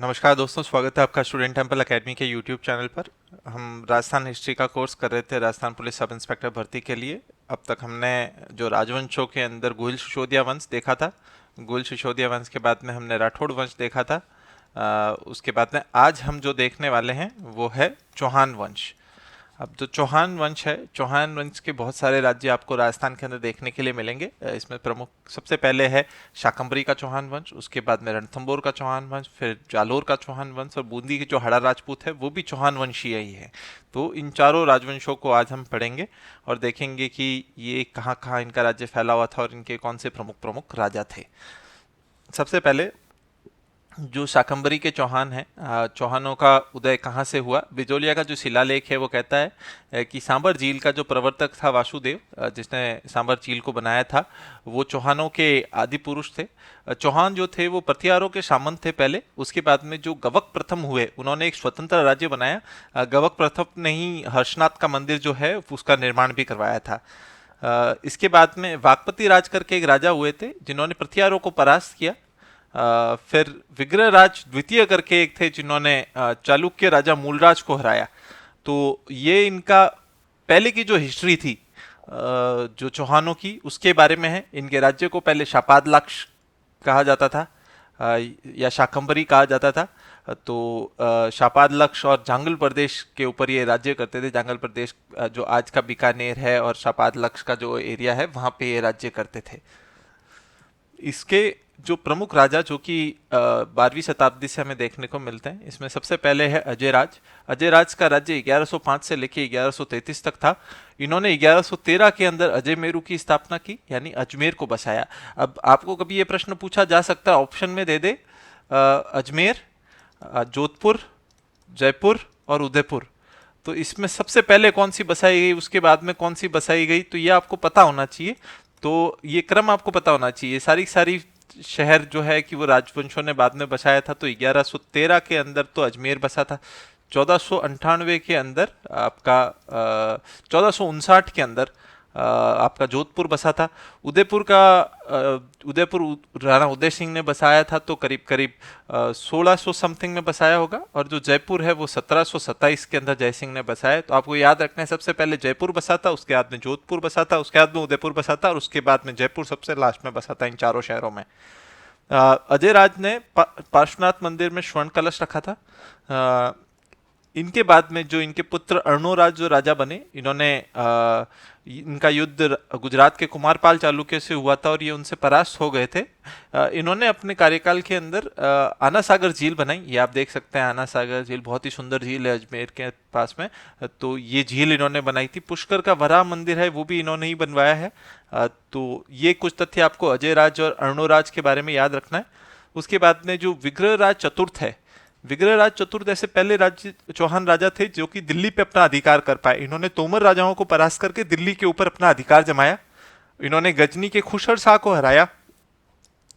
नमस्कार दोस्तों, स्वागत है आपका स्टूडेंट टेम्पल एकेडमी के यूट्यूब चैनल पर। हम राजस्थान हिस्ट्री का कोर्स कर रहे थे राजस्थान पुलिस सब इंस्पेक्टर भर्ती के लिए। अब तक हमने जो राजवंशों के अंदर गुहिल सिसोदिया वंश देखा था। गुहिल सिसोदिया वंश के बाद में हमने राठौड़ वंश देखा था। उसके बाद में आज हम जो देखने वाले हैं वो है चौहान वंश। अब जो चौहान वंश है, चौहान वंश के बहुत सारे राज्य आपको राजस्थान के अंदर देखने के लिए मिलेंगे। इसमें प्रमुख सबसे पहले है शाकंभरी का चौहान वंश, उसके बाद में रणथंभौर का चौहान वंश, फिर जालोर का चौहान वंश और बूंदी के जो हड़ा राजपूत है वो भी चौहान वंशीय ही है। तो इन चारों राजवंशों को आज हम पढ़ेंगे और देखेंगे कि ये कहाँ कहाँ इनका राज्य फैला हुआ था और इनके कौन से प्रमुख प्रमुख राजा थे। सबसे पहले जो शाकंभरी के चौहान हैं, चौहानों का उदय कहाँ से हुआ। बिजोलिया का जो शिलालेख है वो कहता है कि सांबर झील का जो प्रवर्तक था वासुदेव, जिसने सांबर झील को बनाया था, वो चौहानों के आदि पुरुष थे। चौहान जो थे वो प्रतिहारों के सामंत थे पहले। उसके बाद में जो गवक प्रथम हुए उन्होंने एक स्वतंत्र राज्य बनाया। गवक प्रथम ने ही हर्षनाथ का मंदिर जो है उसका निर्माण भी करवाया था। इसके बाद में वाकपति राज करके एक राजा हुए थे जिन्होंने प्रतिहारों को परास्त किया। फिर विग्रहराज द्वितीय करके एक थे जिन्होंने चालुक्य राजा मूलराज को हराया। तो ये इनका पहले की जो हिस्ट्री थी जो चौहानों की, उसके बारे में है। इनके राज्य को पहले शापादलाक्ष कहा जाता था, या शाकंभरी कहा जाता था। तो शापादलक्ष और जांगल प्रदेश के ऊपर ये राज्य करते थे। जांगल प्रदेश जो आज का बीकानेर है और शापादलक्ष का जो एरिया है वहां पे ये राज्य करते थे। इसके जो प्रमुख राजा जो कि 12वीं शताब्दी से हमें देखने को मिलते हैं, इसमें सबसे पहले है अजय राज। अजय राज का राज्य 1105 से लेकर 1133 तक था। इन्होंने 1113 के अंदर अजय मेरू की स्थापना की, यानी अजमेर को बसाया। अब आपको कभी ये प्रश्न पूछा जा सकता है, ऑप्शन में दे दे अजमेर, जोधपुर, जयपुर और उदयपुर, तो इसमें सबसे पहले कौन सी बसाई गई, उसके बाद में कौन सी बसाई गई, तो ये आपको पता होना चाहिए। तो ये क्रम आपको पता होना चाहिए। सारी सारी शहर जो है कि वो राजवंशों ने बाद में बसाया था। तो 1113 के अंदर तो अजमेर बसा था। 1498 के अंदर आपका 1459 के अंदर आपका जोधपुर बसा था। उदयपुर का उदयपुर राणा उदय सिंह ने बसाया था, तो करीब करीब 1600 समथिंग में बसाया होगा। और जो जयपुर है वो 1727 के अंदर जय सिंह ने बसाया। तो आपको याद रखना है, सबसे पहले जयपुर बसा था, उसके बाद में जोधपुर बसा था, उसके बाद में उदयपुर बसा था और उसके बाद में जयपुर सबसे लास्ट में बसा था इन चारों शहरों में। अजय राज ने पार्श्वनाथ मंदिर में स्वर्ण कलश रखा था। इनके बाद में जो इनके पुत्र अर्णोराज जो राजा बने, इन्होंने इनका युद्ध गुजरात के कुमारपाल चालुक्य से हुआ था और ये उनसे परास्त हो गए थे। इन्होंने अपने कार्यकाल के अंदर आना सागर झील बनाई। ये आप देख सकते हैं, आना सागर झील बहुत ही सुंदर झील है अजमेर के पास में। तो ये झील इन्होंने बनाई थी। पुष्कर का वराह मंदिर है वो भी इन्होंने ही बनवाया है। तो ये कुछ तथ्य आपको अजय राज और अर्णोराज के बारे में याद रखना है। उसके बाद में जो विग्रहराज चतुर्थ है, विग्रहराज चतुर्थ ऐसे पहले राज्य चौहान राजा थे जो कि दिल्ली पे अपना अधिकार कर पाए। इन्होंने तोमर राजाओं को परास्त करके दिल्ली के ऊपर अपना अधिकार जमाया। इन्होंने गजनी के खुशर शाह को हराया।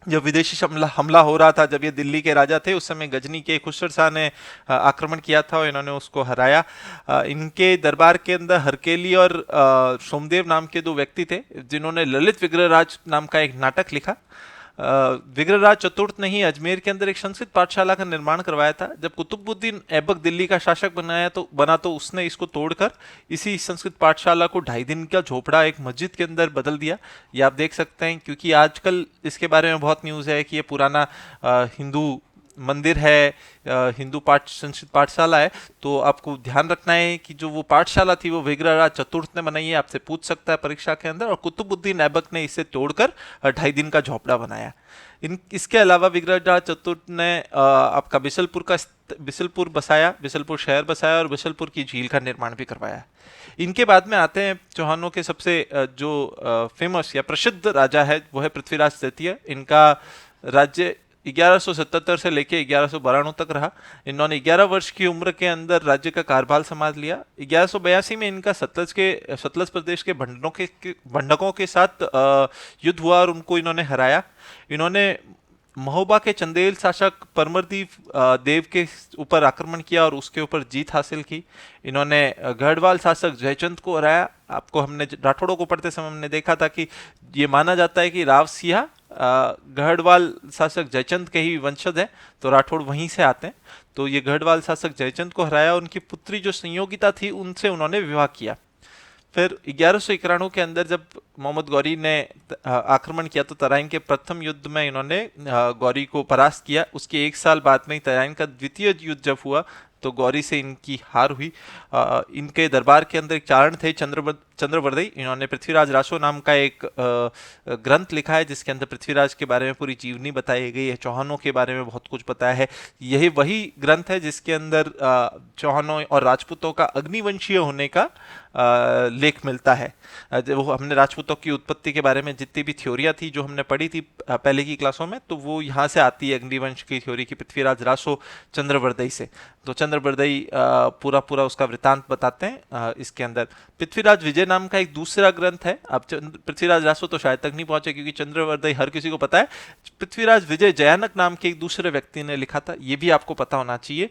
जब विदेशी हमला हो रहा था, जब ये दिल्ली के राजा थे, उस समय गजनी के खुशर शाह ने आक्रमण किया था और इन्होंने उसको हराया। इनके दरबार के अंदर हरकेली और सोमदेव नाम के दो व्यक्ति थे जिन्होंने ललित विग्रहराज नाम का एक नाटक लिखा। विग्रहराज चतुर्थ ने ही अजमेर के अंदर एक संस्कृत पाठशाला का निर्माण करवाया था। जब कुतुबुद्दीन ऐबक दिल्ली का शासक बना तो उसने इसको तोड़कर इसी संस्कृत पाठशाला को 2.5 दिन का झोपड़ा एक मस्जिद के अंदर बदल दिया। ये आप देख सकते हैं, क्योंकि आजकल इसके बारे में बहुत न्यूज़ है कि ये पुराना हिंदू मंदिर है, हिंदू संस्कृत पाठशाला है। तो आपको ध्यान रखना है कि जो वो पाठशाला थी वो विग्रहराज चतुर्थ ने बनाई है। आपसे पूछ सकता है परीक्षा के अंदर। और कुतुबुद्दीन ऐबक ने इसे तोड़कर 2.5 दिन का झोपड़ा बनाया। इसके अलावा विग्रहराज चतुर्थ ने आपका बिशलपुर बसाया, बिशलपुर शहर बसाया और बिशलपुर की झील का निर्माण भी करवाया। इनके बाद में आते हैं चौहानों के सबसे जो फेमस या प्रसिद्ध राजा है वो है पृथ्वीराज तृतीय। इनका राज्य 1177 से लेके 1192 तक रहा। इन्होंने 11 वर्ष की उम्र के अंदर राज्य का कारभार संभाल लिया। 1182 में इनका सतलज प्रदेश के भंडकों के साथ युद्ध हुआ और उनको इन्होंने हराया। इन्होंने महोबा के चंदेल शासक परमरदीप देव के ऊपर आक्रमण किया और उसके ऊपर जीत हासिल की। इन्होंने गढ़वाल शासक जयचंद को हराया। आपको हमने राठौड़ों को पढ़ते समय हमने देखा था कि ये माना जाता है कि राव सिंह गढ़वाल शासक जयचंद के ही वंशज हैं, तो राठौड़ वहीं से आते हैं। तो ये गढ़वाल शासक जयचंद को हराया, उनकी पुत्री जो संयोगिता थी उनसे उन्होंने विवाह किया। फिर 1191 के अंदर जब मोहम्मद गौरी ने आक्रमण किया तो तराइन के प्रथम युद्ध में इन्होंने गौरी को परास्त किया। उसके एक साल बाद में तराइन का द्वितीय युद्ध जब हुआ तो गौरी से इनकी हार हुई। इनके दरबार के अंदर एक चारण थे चंद्रवर्दई, इन्होंने पृथ्वीराज रासो नाम का एक ग्रंथ लिखा है जिसके अंदर पृथ्वीराज के बारे में पूरी जीवनी बताई गई है, चौहानों के बारे में बहुत कुछ बताया है। यही वही ग्रंथ है जिसके अंदर चौहानों और राजपूतों का अग्निवंशीय होने का लेख मिलता है। वो हमने राजपूतों की उत्पत्ति के बारे में जितनी भी थ्योरियां थी जो हमने पढ़ी थी पहले की क्लासों में, तो वो यहाँ से आती है अग्निवंश की थ्योरी की, पृथ्वीराज रासो चंद्रवर्दई से। तो चंद्रवर्दई पूरा पूरा उसका वृतांत बताते हैं। इसके अंदर पृथ्वीराज विजय नाम का एक दूसरा ग्रंथ है। अब पृथ्वीराज रासो तो शायद तक नहीं पहुंचे क्योंकि चंद्रवर्दई हर किसी को पता है। पृथ्वीराज विजय जयानक नाम के एक दूसरे व्यक्ति ने लिखा था, ये भी आपको पता होना चाहिए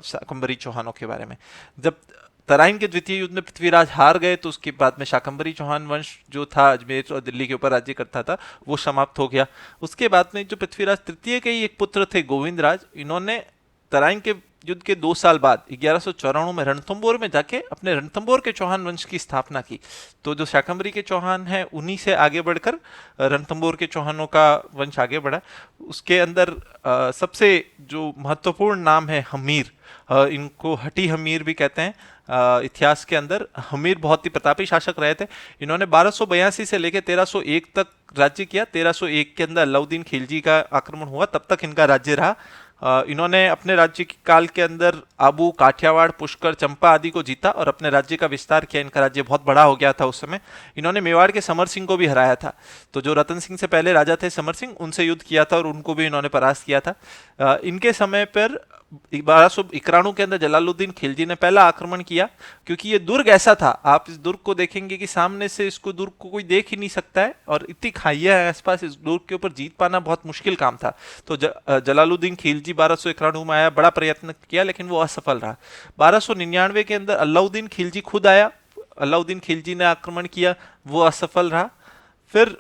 शाकंभरी चौहानों के बारे में। जब तराइन के द्वितीय युद्ध में पृथ्वीराज हार गए तो उसके बाद में शाकंभरी चौहान वंश जो था अजमेर और दिल्ली के ऊपर राज्य करता था वो समाप्त हो गया। उसके बाद में जो पृथ्वीराज तृतीय के ही एक पुत्र थे गोविंद राज, इन्होंने तराइन के युद्ध के 2 साल बाद 1194 में रणथंबोर में जाके अपने रणथंबोर के चौहान वंश की स्थापना की। तो जो शाकंभरी के चौहान हैं उन्हीं से आगे बढ़कर रणथंबोर के चौहानों का वंश आगे बढ़ा। उसके अंदर सबसे जो महत्वपूर्ण नाम है हमीर, इनको हटी हमीर भी कहते हैं। इतिहास के अंदर हमीर बहुत ही प्रतापी शासक रहे थे। इन्होंने 1282 से लेकर 1301 तक राज्य किया। 1301 के अंदर अलाउद्दीन खिलजी का आक्रमण हुआ, तब तक इनका राज्य रहा। इन्होंने अपने राज्य के काल के अंदर आबू, काठियावाड़, पुष्कर, चंपा आदि को जीता और अपने राज्य का विस्तार किया। इनका राज्य बहुत बड़ा हो गया था उस समय। इन्होंने मेवाड़ के समर सिंह को भी हराया था। तो जो रतन सिंह से पहले राजा थे समर सिंह, उनसे युद्ध किया था और उनको भी इन्होंने परास्त किया था। इनके समय पर 1291 के अंदर जलालुद्दीन खिलजी ने पहला आक्रमण किया, क्योंकि ये दुर्ग ऐसा था, आप इस दुर्ग को देखेंगे कि सामने से इसको दुर्ग को कोई देख ही नहीं सकता है और इतनी खाइयां है आसपास, इस दुर्ग के ऊपर जीत पाना बहुत मुश्किल काम था। तो जलालुद्दीन खिलजी 1291 में आया, बड़ा प्रयत्न किया लेकिन वो असफल रहा। 1299 के अंदर अलाउद्दीन खिलजी खुद आया, अलाउद्दीन खिलजी ने आक्रमण किया, वो असफल रहा। फिर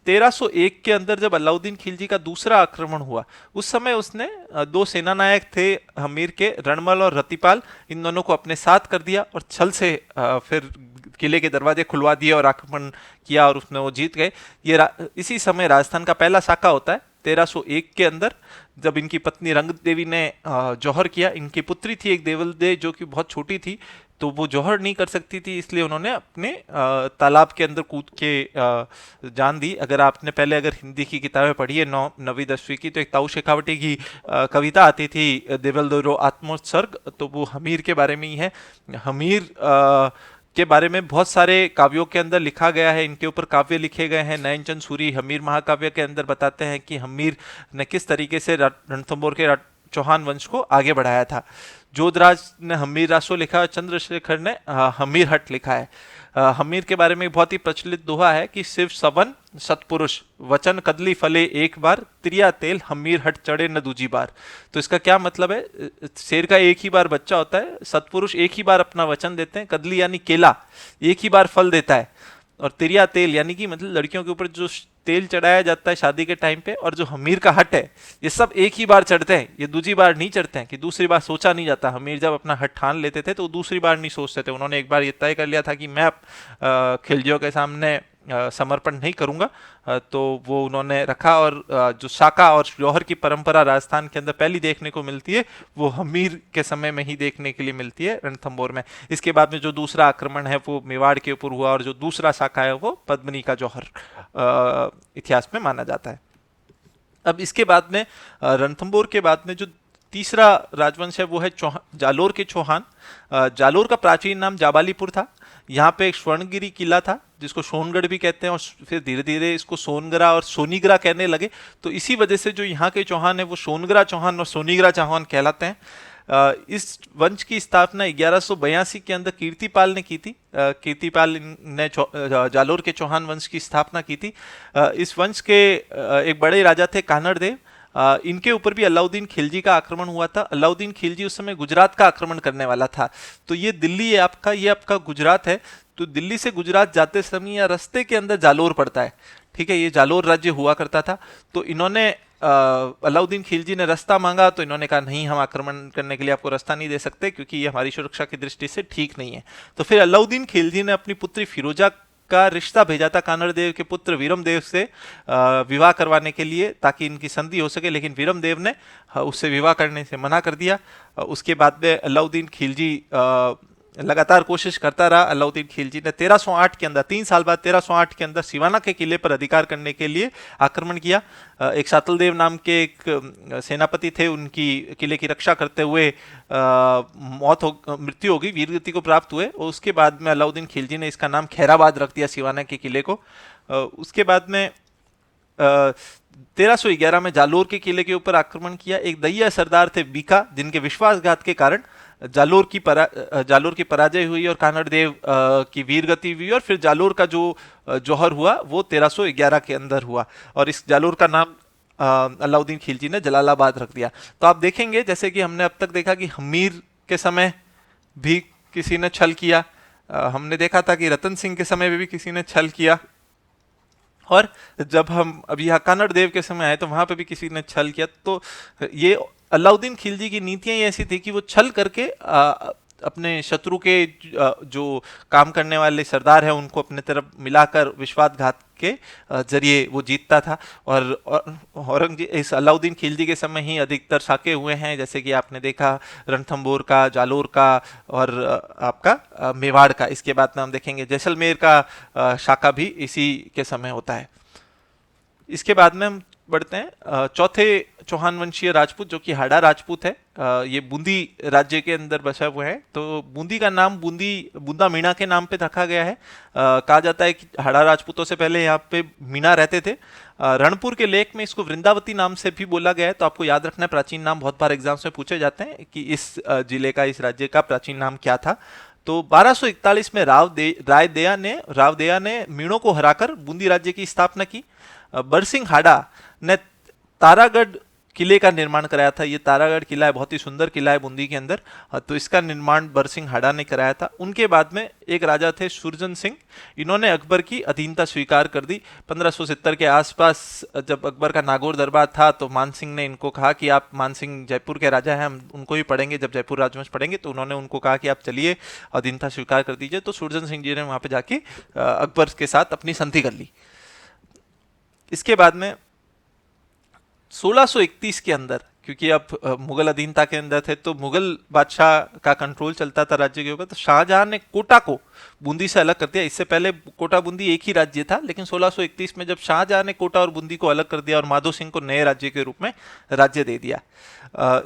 1301 के अंदर जब अलाउद्दीन खिलजी का दूसरा आक्रमण हुआ, उस समय उसने 2 सेनानायक थे हमीर के, रणमल और रतिपाल, इन दोनों को अपने साथ कर दिया और छल से फिर किले के दरवाजे खुलवा दिए और आक्रमण किया और उसने वो जीत गए। इसी समय राजस्थान का पहला साका होता है 1301 के अंदर, जब इनकी पत्नी रंग देवी ने जौहर किया। इनकी पुत्री थी एक देवल दे जो कि बहुत छोटी थी, तो वो जौहर नहीं कर सकती थी, इसलिए उन्होंने अपने तालाब के अंदर कूद के जान दी। अगर आपने पहले हिंदी की किताबें पढ़ी है 9वीं 10वीं की, तो एक ताऊ शेखावटी की कविता आती थी देवल दो आत्मोत्सर्ग, तो वो हमीर के बारे में ही है। हमीर के बारे में बहुत सारे काव्यों के अंदर लिखा गया है, इनके ऊपर काव्य लिखे गए हैं। नयनचंद सूरी हमीर महाकाव्य के अंदर बताते हैं कि हमीर ने किस तरीके से रणथंबोर के चौहान वंश को आगे बढ़ाया था। जोधराज ने हमीर रासो लिखा, चंद्रशेखर ने हमीर हट लिखा है। हमीर के बारे में बहुत ही प्रचलित दोहा है कि शिव सवन सतपुरुष वचन कदली फले एक बार, त्रिया तेल हमीर हट चढ़े न दूजी बार। तो इसका क्या मतलब है? शेर का एक ही बार बच्चा होता है, सतपुरुष एक ही बार अपना वचन देते हैं, कदली यानी केला एक ही बार फल देता है, और तिरिया तेल यानी कि मतलब लड़कियों के ऊपर जो तेल चढ़ाया जाता है शादी के टाइम पे, और जो हमीर का हट है ये सब एक ही बार चढ़ते हैं, ये दूसरी बार नहीं चढ़ते हैं, कि दूसरी बार सोचा नहीं जाता। हमीर जब अपना हट ठान लेते थे तो दूसरी बार नहीं सोचते थे। उन्होंने एक बार ये तय कर लिया था कि मैं खिलजियों के सामने समर्पण नहीं करूंगा, तो वो उन्होंने रखा। और जो साका और जौहर की परंपरा राजस्थान के अंदर पहली देखने को मिलती है वो हमीर के समय में ही देखने के लिए मिलती है रणथंबोर में। इसके बाद में जो दूसरा आक्रमण है वो मेवाड़ के ऊपर हुआ, और जो दूसरा साका है वो पद्मिनी का जौहर इतिहास में माना जाता है। अब इसके बाद में रणथंबोर के बाद में जो तीसरा राजवंश है वो है जालोर के चौहान। जालोर का प्राचीन नाम जाबालीपुर था। यहाँ पे एक स्वर्णगिरी किला था जिसको सोनगढ़ भी कहते हैं, और फिर धीरे धीरे इसको सोनगरा और सोनीगरा कहने लगे। तो इसी वजह से जो यहाँ के चौहान है वो सोनगरा चौहान और सोनीगरा चौहान कहलाते हैं। इस वंश की स्थापना 1182 के अंदर कीर्तिपाल ने की थी। कीर्तिपाल ने जालोर के चौहान वंश की स्थापना की थी। इस वंश के एक बड़े राजा थे कानड़ देव। इनके ऊपर भी अलाउद्दीन खिलजी का आक्रमण हुआ था। अलाउद्दीन खिलजी उस समय गुजरात का आक्रमण करने वाला था। तो ये दिल्ली है आपका, ये आपका गुजरात है। तो दिल्ली से गुजरात जाते समय या रास्ते के अंदर जालोर पड़ता है, ठीक है, ये जालोर राज्य हुआ करता था। तो इन्होंने अलाउद्दीन खिलजी ने रास्ता मांगा तो इन्होंने कहा नहीं, हम आक्रमण करने के लिए आपको रास्ता नहीं दे सकते क्योंकि ये हमारी सुरक्षा की दृष्टि से ठीक नहीं है। तो फिर अलाउद्दीन खिलजी ने अपनी पुत्री फिरोजा का रिश्ता भेजा था कानड़ देव के पुत्र वीरम देव से विवाह करवाने के लिए, ताकि इनकी संधि हो सके, लेकिन वीरम देव ने उससे विवाह करने से मना कर दिया। उसके बाद में अलाउद्दीन खिलजी लगातार कोशिश करता रहा। अलाउद्दीन खिलजी ने 1308 के अंदर, 3 साल बाद 1308 के अंदर सिवाना के किले पर अधिकार करने के लिए आक्रमण किया। एक सातलदेव नाम के एक सेनापति थे, उनकी किले की रक्षा करते हुए मृत्यु हो गई, वीरगति को प्राप्त हुए। और उसके बाद में अलाउद्दीन खिलजी ने इसका नाम खैराबाद रख दिया, सिवाना के किले को। उसके बाद में 1311 में जालोर के किले के ऊपर आक्रमण किया। एक दैया सरदार थे बीका, जिनके विश्वासघात के कारण जालोर की पराजय हुई और कानड़ देव की वीरगति हुई। और फिर जालोर का जो जौहर हुआ वो 1311 के अंदर हुआ, और इस जालोर का नाम अलाउद्दीन खिलजी ने जलालाबाद रख दिया। तो आप देखेंगे, जैसे कि हमने अब तक देखा कि हमीर के समय भी किसी ने छल किया, हमने देखा था कि रतन सिंह के समय में भी किसी ने छल किया, और जब हम अभी यहाँ कानड़ देव के समय आए तो वहां पे भी किसी ने छल किया। तो ये अलाउद्दीन खिलजी की नीतियां ही ऐसी थी कि वो छल करके अपने शत्रु के जो काम करने वाले सरदार हैं उनको अपने तरफ मिलाकर विश्वासघात के जरिए वो जीतता था। और औरंगजेब, इस अलाउद्दीन खिलजी के समय ही अधिकतर साके हुए हैं, जैसे कि आपने देखा रणथंभौर का, जालोर का, और आपका मेवाड़ का। इसके बाद में हम देखेंगे जैसलमेर का शाखा भी इसी के समय होता है। इसके बाद में हम बढ़ते हैं चौथे चौहान वंशीय राजपूत, जो कि हाड़ा राजपूत है। ये बूंदी राज्य के अंदर बसा हुआ है। तो बूंदी का नाम बूंदा मीणा के नाम पे रखा गया है। कहा जाता है कि हाड़ा राजपूतों से पहले यहाँ पे मीणा रहते थे। रणपुर के लेख में इसको वृंदावती नाम से भी बोला गया है। तो आपको याद रखना है, प्राचीन नाम बहुत बार एग्जाम्स में पूछे जाते हैं कि इस जिले का, इस राज्य का प्राचीन नाम क्या था। तो 1241 में रावदेया ने मीणों को हराकर बूंदी राज्य की स्थापना की। बरसिंह हाड़ा ने तारागढ़ किले का निर्माण कराया था। ये तारागढ़ किला है, बहुत ही सुंदर किला है बूंदी के अंदर। तो इसका निर्माण बरसिंह हाड़ा ने कराया था। उनके बाद में एक राजा थे सुरजन सिंह, इन्होंने अकबर की अधीनता स्वीकार कर दी। 1570 के आसपास जब अकबर का नागौर दरबार था तो मान सिंह ने इनको कहा कि आप, मान सिंह जयपुर के राजा हैं, हम उनको ही पढ़ेंगे जब जयपुर राजवंश पढ़ेंगे। तो उन्होंने उनको कहा कि आप चलिए अधीनता स्वीकार कर दीजिए। तो सुरजन सिंह जी ने वहां पर जाके अकबर के साथ अपनी संधि कर ली। इसके बाद में 1631 के अंदर, क्योंकि अब मुगल अधीनता के अंदर थे तो मुगल बादशाह का कंट्रोल चलता था राज्य के ऊपर, तो शाहजहां ने कोटा को बूंदी से अलग कर दिया। इससे पहले कोटा बूंदी एक ही राज्य था, लेकिन 1631 में जब शाहजहां ने कोटा और बूंदी को अलग कर दिया और माधो सिंह को नए राज्य के रूप में राज्य दे दिया।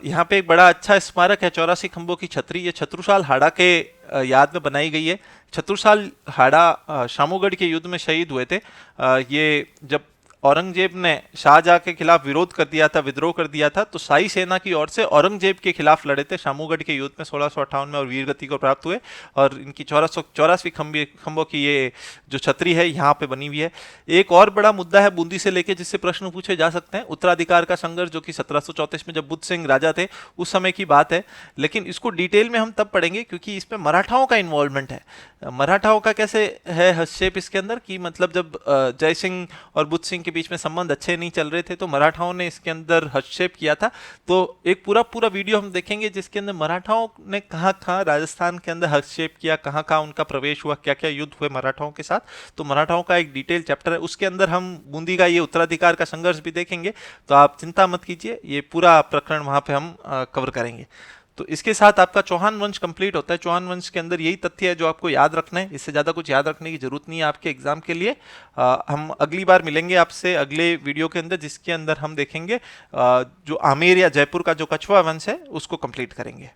यहाँ पे एक बड़ा अच्छा स्मारक है, 84 खंभों की छतरी। ये छत्रसाल हाड़ा के याद में बनाई गई है। छत्रसाल हाड़ा शामूगढ़ के युद्ध में शहीद हुए थे। ये जब औरंगजेब ने शाहजहां के खिलाफ विरोध कर दिया था, विद्रोह कर दिया था, तो शाही सेना की ओर से औरंगजेब के खिलाफ लड़े थे शामूगढ़ के युद्ध में 1658 में, और वीरगति को प्राप्त हुए। और इनकी 84 खंभों की ये जो छतरी है यहाँ पे बनी हुई है। एक और बड़ा मुद्दा है बूंदी से लेके जिससे प्रश्न पूछे जा सकते हैं, उत्तराधिकार का संघर्ष, जो कि 1734 में जब बुद्ध सिंह राजा थे उस समय की बात है। लेकिन इसको डिटेल में हम तब पढ़ेंगे क्योंकि इसमें मराठाओं का इन्वॉल्वमेंट है। मराठाओं का कैसे है हस्तक्षेप इसके अंदर, कि मतलब जब जय सिंह और बुद्ध सिंह के बीच में संबंध अच्छे नहीं चल रहे थे तो मराठाओं ने इसके अंदर हस्तक्षेप किया था। तो एक पूरा वीडियो हम देखेंगे जिसके अंदर मराठाओं ने कहाँ राजस्थान के अंदर हस्तक्षेप किया, कहाँ उनका प्रवेश हुआ, क्या क्या युद्ध हुए मराठाओं के साथ। तो मराठाओं का एक डिटेल चैप्टर है, उसके अंदर हम बूंदी का ये उत्तराधिकार का संघर्ष भी देखेंगे। तो आप चिंता मत कीजिए, ये पूरा प्रकरण वहां पे हम कवर करेंगे। तो इसके साथ आपका चौहान वंश कंप्लीट होता है। चौहान वंश के अंदर यही तथ्य है जो आपको याद रखना है, इससे ज़्यादा कुछ याद रखने की जरूरत नहीं है आपके एग्जाम के लिए। हम अगली बार मिलेंगे आपसे अगले वीडियो के अंदर, जिसके अंदर हम देखेंगे जो आमेर या जयपुर का जो कछवा वंश है उसको कंप्लीट करेंगे।